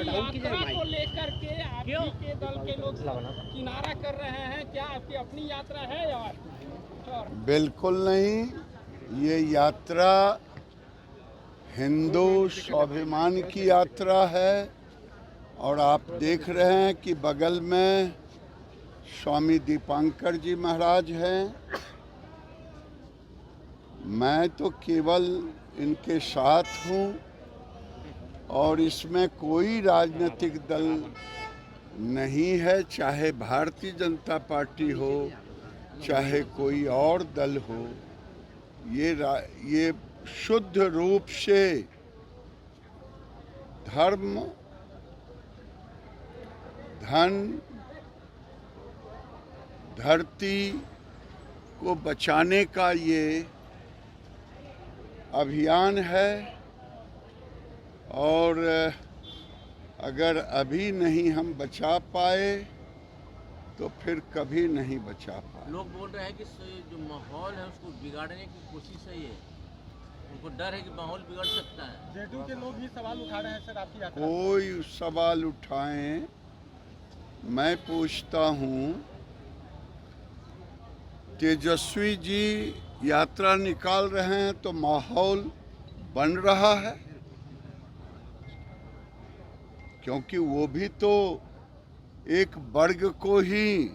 यात्रा को लेकर के आपके दल के लोग किनारा कर रहे हैं, क्या आपकी अपनी यात्रा है या? बिल्कुल नहीं, ये यात्रा हिंदू स्वाभिमान की यात्रा है और आप देख रहे हैं कि बगल में स्वामी दीपांकर जी महाराज हैं। मैं तो केवल इनके साथ हूँ और इसमें कोई राजनीतिक दल नहीं है, चाहे भारतीय जनता पार्टी हो चाहे कोई और दल हो। ये शुद्ध रूप से धर्म, धन, धरती को बचाने का ये अभियान है और अगर अभी नहीं हम बचा पाए तो फिर कभी नहीं बचा पाए। लोग बोल रहे हैं कि जो माहौल है उसको बिगाड़ने की कोशिश है, ये उनको डर है कि माहौल बिगड़ सकता है। जेडीयू के लोग भी सवाल उठा रहे हैं सर आपकी यात्रा। कोई सवाल उठाएं, मैं पूछता हूं, तेजस्वी जी यात्रा निकाल रहे हैं तो माहौल बन रहा है, क्योंकि वो भी तो एक वर्ग को ही,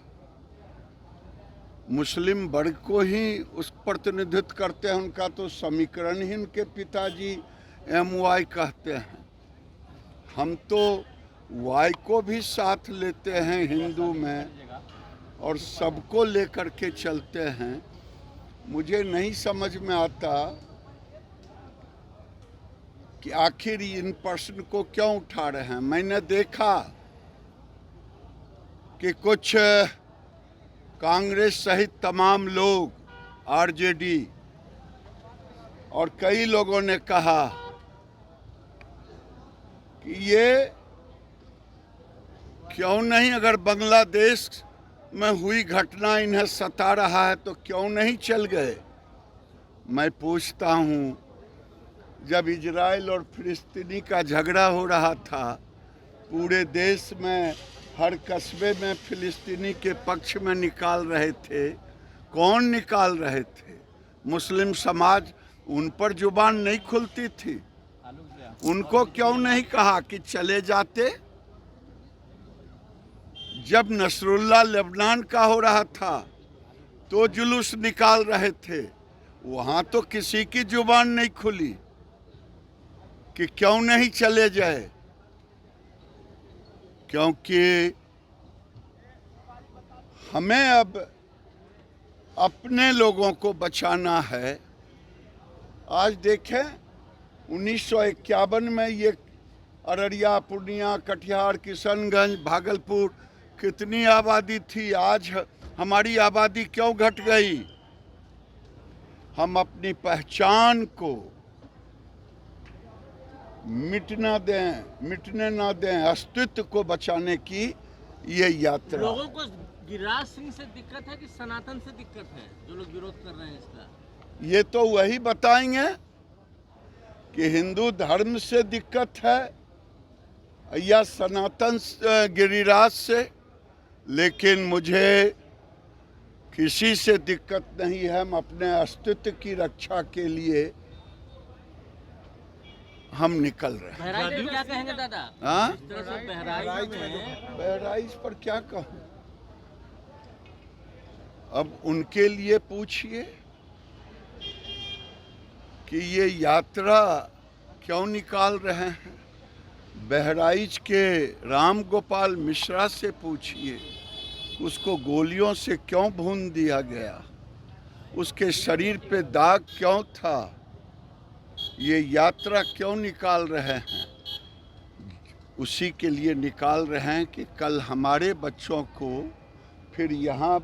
मुस्लिम वर्ग को ही उस प्रतिनिधित्व करते हैं। उनका तो समीकरण ही उनके पिताजी MY कहते हैं। हम तो Y को भी साथ लेते हैं हिंदू में और सबको लेकर के चलते हैं। मुझे नहीं समझ में आता कि आखिर इन प्रश्न को क्यों उठा रहे हैं। मैंने देखा कि कुछ कांग्रेस सहित तमाम लोग, RJD और कई लोगों ने कहा कि ये क्यों नहीं, अगर बांग्लादेश में हुई घटना इन्हें सता रहा है तो क्यों नहीं चल गए। मैं पूछता हूँ, जब इजराइल और फिलिस्तीनी का झगड़ा हो रहा था, पूरे देश में हर कस्बे में फिलिस्तीनी के पक्ष में निकाल रहे थे। कौन निकाल रहे थे? मुस्लिम समाज। उन पर जुबान नहीं खुलती थी। उनको क्यों नहीं कहा कि चले जाते? जब नसरुल्लाह लेबनान का हो रहा था तो जुलूस निकाल रहे थे, वहां तो किसी की जुबान नहीं खुली कि क्यों नहीं चले जाए। क्योंकि हमें अब अपने लोगों को बचाना है। आज देखें 1951 में ये अररिया, पूर्णिया, कटिहार, किशनगंज, भागलपुर कितनी आबादी थी। आज हमारी आबादी क्यों घट गई? हम अपनी पहचान को मिटने ना दें, अस्तित्व को बचाने की ये यात्रा। लोगों को गिरिराज सिंह से दिक्कत है कि सनातन से दिक्कत है, जो लोग विरोध कर रहे हैं इसका? ये तो वही बताएंगे कि हिंदू धर्म से दिक्कत है या सनातन गिरिराज से। लेकिन मुझे किसी से दिक्कत नहीं है। हम अपने अस्तित्व की रक्षा के लिए हम निकल रहे हैं। बहराइच में क्या कहेंगे दादा? हाँ, बहराइच पर क्या कहूँ? अब उनके लिए पूछिए कि ये यात्रा क्यों निकाल रहे हैं। बहराइच के राम गोपाल मिश्रा से पूछिए, उसको गोलियों से क्यों भून दिया गया, उसके शरीर पे दाग क्यों था। ये यात्रा क्यों निकाल रहे हैं? उसी के लिए निकाल रहे हैं कि कल हमारे बच्चों को फिर यहाँ